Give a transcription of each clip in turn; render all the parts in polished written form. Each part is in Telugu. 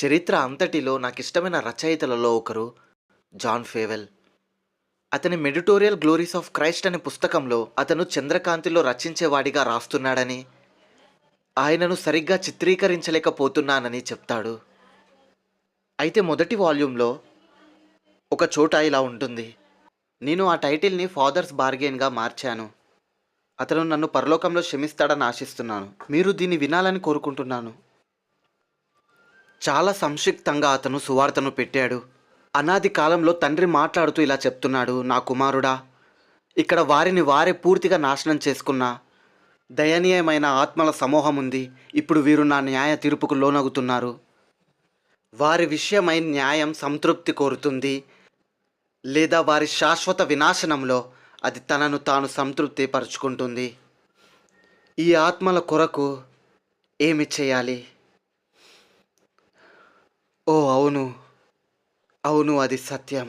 చరిత్ర అంతటిలో నాకిష్టమైన రచయితలలో ఒకరు జాన్ ఫేవెల్. అతని 'మెడిటోరియల్ గ్లోరీస్ ఆఫ్ క్రైస్ట్' అనే పుస్తకంలో అతను చంద్రకాంతిలో రచించేవాడిగా రాస్తున్నాడని, ఆయనను సరిగ్గా చిత్రీకరించలేకపోతున్నానని చెప్తాడు. అయితే మొదటి వాల్యూమ్‌లో ఒక చోట ఇలా ఉంటుంది. నేను ఆ టైటిల్‌ని 'ఫాదర్స్ బార్గెయిన్‌గా' మార్చాను. అతను నన్ను పరలోకంలో క్షమిస్తాడని ఆశిస్తున్నాను. మీరు దీన్ని వినాలని కోరుకుంటున్నాను. చాలా సంక్షిప్తంగా అతను సువార్తను పెట్టాడు. అనాది కాలంలో తండ్రి మాట్లాడుతూ ఇలా చెప్తున్నాడు, నా కుమారుడా, ఇక్కడ వారిని వారే పూర్తిగా నాశనం చేసుకున్న దయనీయమైన ఆత్మల సమూహం ఉంది. ఇప్పుడు వీరు నా న్యాయ తీర్పుకు లోనగుతున్నారు. వారి విషయమై న్యాయం సంతృప్తి కోరుతుంది, లేదా వారి శాశ్వత వినాశనంలో అది తనను తాను సంతృప్తి పరుచుకుంటుంది. ఈ ఆత్మల కొరకు ఏమి చేయాలి? ఓ అవును, అవును, అది సత్యం.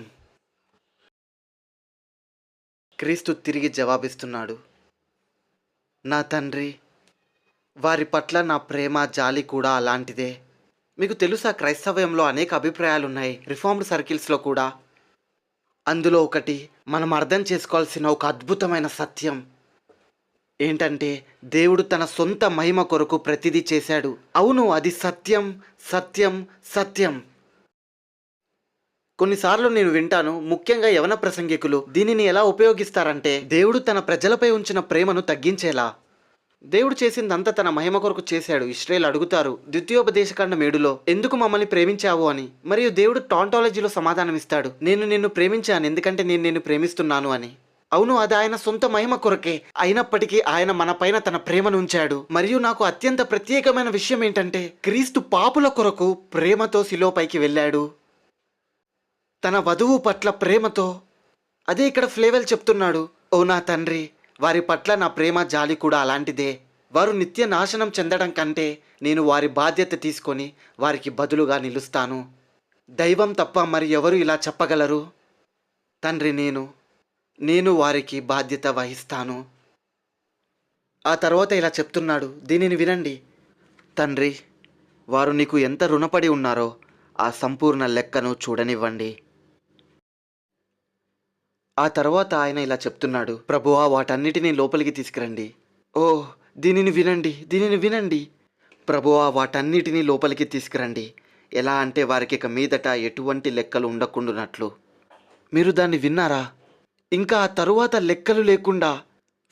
క్రీస్తు తిరిగి జవాబిస్తున్నాడు, నా తండ్రి, వారి పట్ల నా ప్రేమ జాలి కూడా అలాంటిదే. మీకు తెలుసా, క్రైస్తవ్యంలో అనేక అభిప్రాయాలున్నాయి, రిఫార్మ్డ్ సర్కిల్స్లో కూడా. అందులో ఒకటి మనం అర్థం చేసుకోవాల్సిన ఒక అద్భుతమైన సత్యం ఏంటంటే, దేవుడు తన సొంత మహిమ కొరకు ప్రతిదీ చేశాడు. అవును, అది సత్యం, సత్యం, సత్యం. కొన్నిసార్లు నేను వింటాను, ముఖ్యంగా యవన ప్రసంగికులు దీనిని ఎలా ఉపయోగిస్తారంటే, దేవుడు తన ప్రజలపై ఉంచిన ప్రేమను తగ్గించేలా. దేవుడు చేసిందంతా తన మహిమ కొరకు చేశాడు. ఇశ్రాయేలు అడుగుతారు ద్వితీయోపదేశకాండం 7లో, ఎందుకు మమ్మల్ని ప్రేమించావు అని. మరియు దేవుడు టాంటాలజీలో సమాధానమిస్తాడు, నేను నిన్ను ప్రేమించాను ఎందుకంటే నేను నిన్ను ప్రేమిస్తున్నాను అని. అవును, అది ఆయన సొంత మహిమ కొరకే. అయినప్పటికీ ఆయన మన పైన తన ప్రేమను ఉంచాడు. మరియు నాకు అత్యంత ప్రత్యేకమైన విషయం ఏంటంటే, క్రీస్తు పాపుల కొరకు ప్రేమతో శిలోపైకి వెళ్ళాడు, తన వధువు పట్ల ప్రేమతో. అదే ఇక్కడ ఫ్లేవెల్ చెప్తున్నాడు, ఓ నా తండ్రి, వారి పట్ల నా ప్రేమ జాలి కూడా అలాంటిదే. వారు నిత్య నాశనం చెందడం కంటే నేను వారి బాధ్యత తీసుకొని వారికి బదులుగా నిలుస్తాను. దైవం తప్ప మరి ఎవరు ఇలా చెప్పగలరు? తండ్రి, నేను వారికి బాధ్యత వహిస్తాను. ఆ తర్వాత ఇలా చెప్తున్నాడు, దీనిని వినండి. తండ్రి, వారు నీకు ఎంత రుణపడి ఉన్నారో ఆ సంపూర్ణ లెక్కను చూడనివ్వండి. ఆ తర్వాత ఆయన ఇలా చెప్తున్నాడు, ప్రభువా, వాటన్నిటినీ లోపలికి తీసుకురండి. ఓ, దీనిని వినండి, దీనిని వినండి. ప్రభువా, వాటన్నిటినీ లోపలికి తీసుకురండి. ఎలా అంటే, వారికి ఇక మీదట ఎటువంటి లెక్కలు ఉండకుండానట్లు. మీరు దాన్ని విన్నారా? ఇంకా ఆ తరువాత లెక్కలు లేకుండా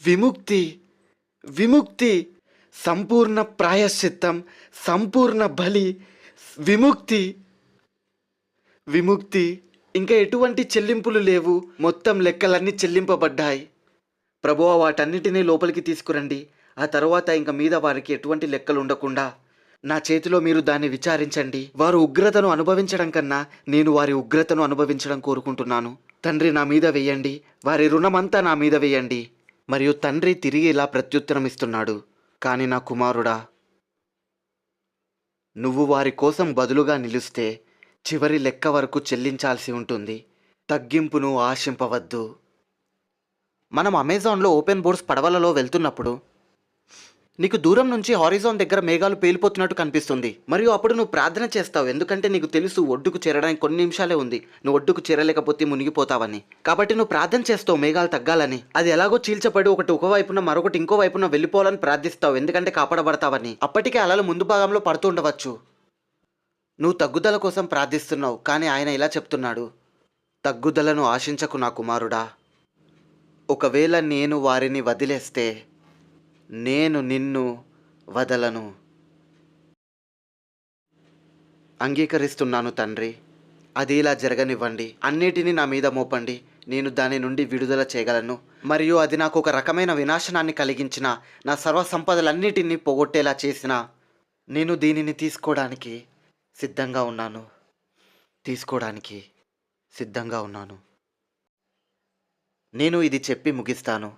విముక్తి, విముక్తి, సంపూర్ణ ప్రాయశ్చిత్తం, సంపూర్ణ బలి, విముక్తి, విముక్తి. ఇంకా ఎటువంటి చెల్లింపులు లేవు. మొత్తం లెక్కలన్నీ చెల్లింపబడ్డాయి. ప్రభువా, వాటన్నిటినీ లోపలికి తీసుకురండి. ఆ తరువాత ఇంక మీద వారికి ఎటువంటి లెక్కలు ఉండకుండా నా చేతిలో మీరు దాన్ని విచారించండి. వారు ఉగ్రతను అనుభవించడం కన్నా నేను వారి ఉగ్రతను అనుభవించడం కోరుకుంటున్నాను. తండ్రి, నా మీద వెయ్యండి, వారి రుణమంతా నా మీద వెయ్యండి. మరియు తండ్రి తిరిగి ఇలా ప్రత్యుత్తరం ఇస్తున్నాడు, కానీ నా కుమారుడా, నువ్వు వారి కోసం బదులుగా నిలుస్తే చివరి లెక్క వరకు చెల్లించాల్సి ఉంటుంది. తగ్గింపును ఆశింపవద్దు. మనం అమెజాన్లో ఓపెన్ బోర్డ్స్ పడవలలో వెళ్తున్నప్పుడు నీకు దూరం నుంచి హారిజాన్ దగ్గర మేఘాలు పేలిపోతున్నట్టు కనిపిస్తుంది. మరియు అప్పుడు నువ్వు ప్రార్థన చేస్తావు, ఎందుకంటే నీకు తెలుసు ఒడ్డుకు చేరడానికి కొన్ని నిమిషాలే ఉంది, నువ్వు ఒడ్డుకు చేరలేకపోతే మునిగిపోతావని. కాబట్టి నువ్వు ప్రార్థన చేస్తావు మేఘాలు తగ్గాలని. అది ఎలాగో చీల్చబడి ఒకటి ఒకవైపున మరొకటి ఇంకో వైపున వెళ్ళిపోవాలని ప్రార్థిస్తావు, ఎందుకంటే కాపాడబడతావని. అప్పటికే అలలు ముందు భాగంలో పడుతుండవచ్చు. నువ్వు తగ్గుదల కోసం ప్రార్థిస్తున్నావు, కానీ ఆయన ఇలా చెప్తున్నాడు, తగ్గుదలను ఆశించకు నా కుమారుడా. ఒకవేళ నేను వారిని వదిలేస్తే నేను నిన్ను వదలను. అంగీకరిస్తున్నాను తండ్రి, అది ఇలా జరగనివ్వండి. అన్నిటినీ నా మీద మోపండి, నేను దాని నుండి విడుదల చేయగలను. మరియు అది నాకు ఒక రకమైన వినాశనాన్ని కలిగించిన, నా సర్వసంపదలన్నిటినీ పోగొట్టేలా చేసిన, నేను దీనిని తీసుకోవడానికి సిద్ధంగా ఉన్నాను. తీసుకోవడానికి సిద్ధంగా ఉన్నాను. నేను ఇది చెప్పి ముగిస్తాను.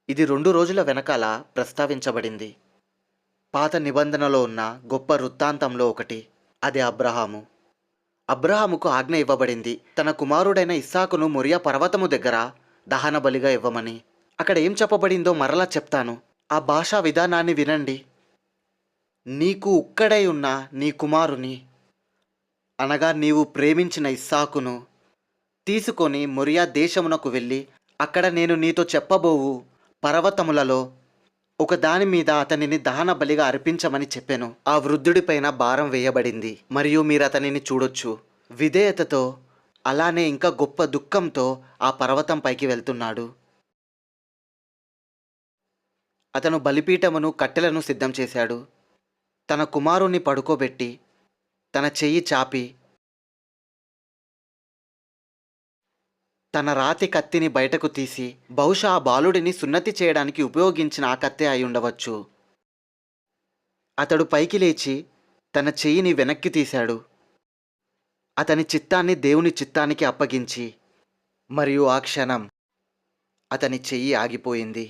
ఇది 2 రోజుల వెనకాల ప్రస్తావించబడింది. పాత నిబంధనలో ఉన్న గొప్ప వృత్తాంతంలో ఒకటి. అది అబ్రహాము. అబ్రహాముకు ఆజ్ఞ ఇవ్వబడింది, తన కుమారుడైన ఇస్సాకును మొరియా పర్వతము దగ్గర దహన బలిగా ఇవ్వమని. అక్కడ ఏం చెప్పబడిందో మరలా చెప్తాను. ఆ భాషా విధానాన్ని వినండి. నీకు ఉక్కడై ఉన్న నీ కుమారుని, అనగా నీవు ప్రేమించిన ఇస్సాకును తీసుకొని మొరియా దేశమునకు వెళ్ళి అక్కడ నేను నీతో చెప్పబోవు పర్వతములలో ఒక దాని మీద అతనిని దహన బలిగా అర్పించమని చెప్పాను. ఆ వృద్ధుడిపైన భారం వేయబడింది మరియు మీరు అతనిని చూడొచ్చు. విధేయతతో అలానే ఇంకా గొప్ప దుఃఖంతో ఆ పర్వతం పైకి వెళ్తున్నాడు. అతను బలిపీఠమును కట్టెలను సిద్ధం చేశాడు. తన కుమారుణ్ణి పడుకోబెట్టి తన చెయ్యి చాపి తన రాతి కత్తిని బయటకు తీసి, బహుశా ఆ బాలుడిని సున్నతి చేయడానికి ఉపయోగించిన ఆ కత్తే అయి ఉండవచ్చు. అతడు పైకి లేచి తన చెయ్యిని వెనక్కి తీశాడు. అతని చిత్తాన్ని దేవుని చిత్తానికి అప్పగించి, మరియు ఆ క్షణం అతని చెయ్యి ఆగిపోయింది.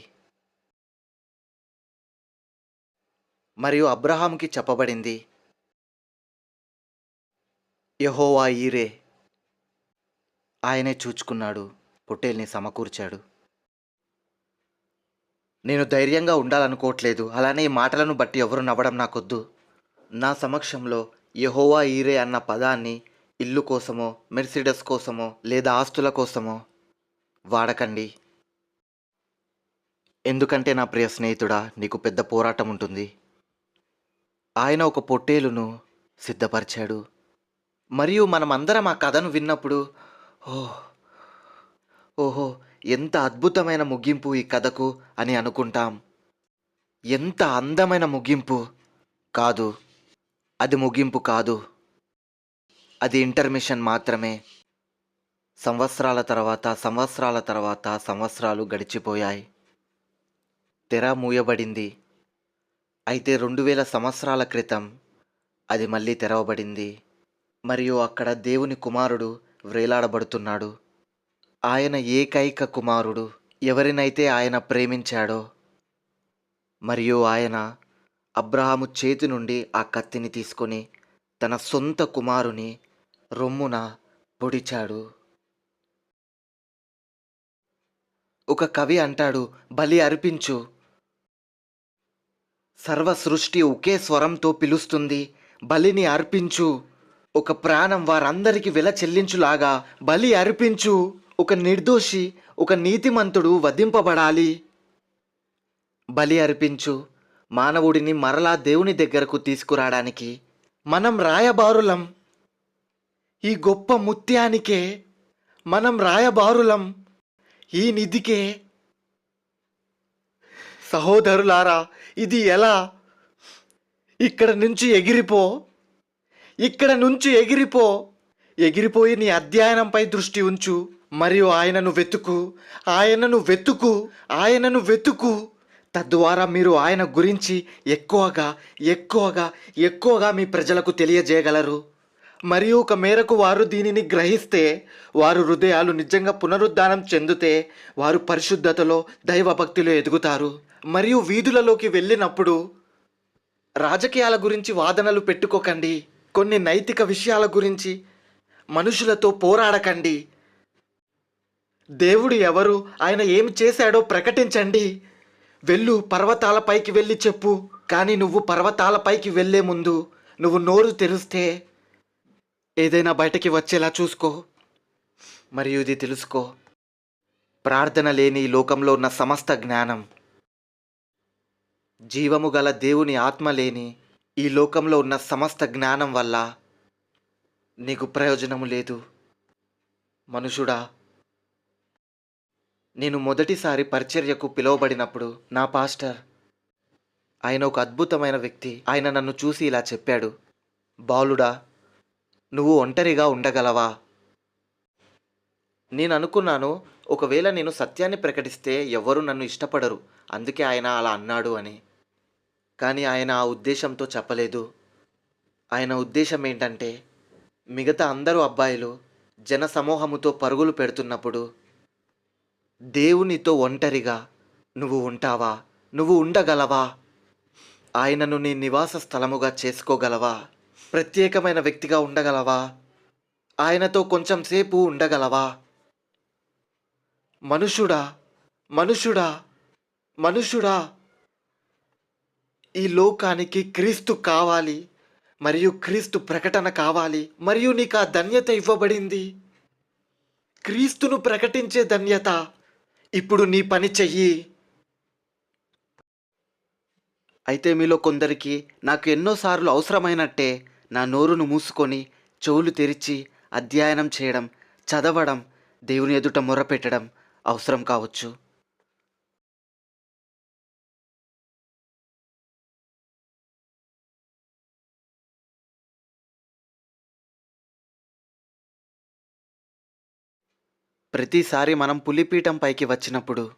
మరియు అబ్రహాముకి చెప్పబడింది, యెహోవా ఈరే, ఆయనే చూచుకున్నాడు, పొట్టేల్ని సమకూర్చాడు. నేను ధైర్యంగా ఉండాలనుకోవట్లేదు, అలానే ఈ మాటలను బట్టి ఎవరు నవ్వడం నాకొద్దు. నా సమక్షంలో యెహోవా ఈరే అన్న పదాన్ని ఇల్లు కోసమో, మెర్సిడెస్ కోసమో, లేదా ఆస్తుల కోసమో వాడకండి. ఎందుకంటే నా ప్రియ స్నేహితుడా, నీకు పెద్ద పోరాటం ఉంటుంది. ఆయన ఒక పొట్టేలును సిద్ధపరిచాడు. మరియు మనమందరం ఆ కథను విన్నప్పుడు, ఓహ్ ఓహో, ఎంత అద్భుతమైన ముగింపు ఈ కథకు అని అనుకుంటాం. ఎంత అందమైన ముగింపు. కాదు, అది ముగింపు కాదు, అది ఇంటర్మిషన్ మాత్రమే. సంవత్సరాల తర్వాత సంవత్సరాలు గడిచిపోయాయి. తెర మూయబడింది. అయితే 2000 సంవత్సరాల క్రితం అది మళ్ళీ తెరవబడింది. మరియు అక్కడ దేవుని కుమారుడు వ్రేలాడబడుతున్నాడు. ఆయన ఏకైక కుమారుడు, ఎవరినైతే ఆయన ప్రేమించాడో. మరియు ఆయన అబ్రహాము చేతి నుండి ఆ కత్తిని తీసుకొని తన సొంత కుమారుని రొమ్మున పొడిచాడు. ఒక కవి అంటాడు, బలి అర్పించు. సర్వ సృష్టి ఒకే స్వరంతో పిలుస్తుంది, బలిని అర్పించు. ఒక ప్రాణం వారందరికీ వెల చెల్లించులాగా బలి అర్పించు. ఒక నిర్దోషి, ఒక నీతిమంతుడు వధింపబడాలి. బలి అర్పించు. మానవుడిని మరలా దేవుని దగ్గరకు తీసుకురావడానికి మనం రాయబారులం. ఈ గొప్ప ముత్యానికే మనం రాయబారులం, ఈ నిధికే. సహోదరులారా, ఇది ఎలా? ఇక్కడ నుంచి ఎగిరిపో, ఇక్కడ నుంచి ఎగిరిపో. ఎగిరిపోయి నీ అధ్యయనంపై దృష్టి ఉంచు మరియు ఆయనను వెతుకు, ఆయనను వెతుకు, ఆయనను వెతుకు. తద్వారా మీరు ఆయన గురించి ఎక్కువగా ఎక్కువగా ఎక్కువగా మీ ప్రజలకు తెలియజేయగలరు. మరియు ఒక మేరకు వారు దీనిని గ్రహిస్తే, వారు హృదయాలు నిజంగా పునరుద్ధానం చెందితే, వారు పరిశుద్ధతలో దైవభక్తిలో ఎదుగుతారు. మరియు వీధులలోకి వెళ్ళినప్పుడు రాజకీయాల గురించి వాదనలు పెట్టుకోకండి. కొన్ని నైతిక విషయాల గురించి మనుషులతో పోరాడకండి. దేవుడు ఎవరు, ఆయన ఏమి చేశాడో ప్రకటించండి. వెళ్ళు, పర్వతాలపైకి వెళ్ళి చెప్పు. కానీ నువ్వు పర్వతాలపైకి వెళ్ళే ముందు నువ్వు నోరు తెరిస్తే ఏదైనా బయటకి వచ్చేలా చూసుకో. మరియు ఇది తెలుసుకో, ప్రార్థన లేని ఈ లోకంలో ఉన్న సమస్త జ్ఞానం, జీవము గల దేవుని ఆత్మ లేని ఈ లోకంలో ఉన్న సమస్త జ్ఞానం వల్ల నీకు ప్రయోజనము లేదు. మనుషుడా, నేను మొదటిసారి పరిచర్యకు పిలువబడినప్పుడు నా పాస్టర్, ఆయన ఒక అద్భుతమైన వ్యక్తి, ఆయన నన్ను చూసి ఇలా చెప్పాడు, బాలుడా, నువ్వు ఒంటరిగా ఉండగలవా? నేను అనుకున్నాను, ఒకవేళ నేను సత్యాన్ని ప్రకటిస్తే ఎవ్వరూ నన్ను ఇష్టపడరు, అందుకే ఆయన అలా అన్నాడు అని. కానీ ఆయన ఆ ఉద్దేశంతో చెప్పలేదు. ఆయన ఉద్దేశం ఏంటంటే, మిగతా అందరూ అబ్బాయిలు జన సమూహముతో పరుగులు పెడుతున్నప్పుడు దేవునితో ఒంటరిగా నువ్వు ఉంటావా? నువ్వు ఉండగలవా? ఆయనను నీ నివాస స్థలముగా చేసుకోగలవా? ప్రత్యేకమైన వ్యక్తిగా ఉండగలవా? ఆయనతో కొంచెం సేపు ఉండగలవా? మనుషుడా, మనుషుడా, మనుషుడా, ఈ లోకానికి క్రీస్తు కావాలి మరియు క్రీస్తు ప్రకటన కావాలి మరియు నీకు ఆ ధన్యత ఇవ్వబడింది. క్రీస్తును ప్రకటించే ధన్యత. ఇప్పుడు నీ పని చెయ్యి. అయితే మీలో కొందరికి నాకు ఎన్నోసార్లు అవసరమైనట్టే నా నోరును మూసుకొని చెవులు తెరిచి అధ్యయనం చేయడం, చదవడం, దేవుని ఎదుట మొర్రపెట్టడం అవసరం కావచ్చు. ప్రతిసారి మనం పులిపీఠం పైకి వచ్చినప్పుడు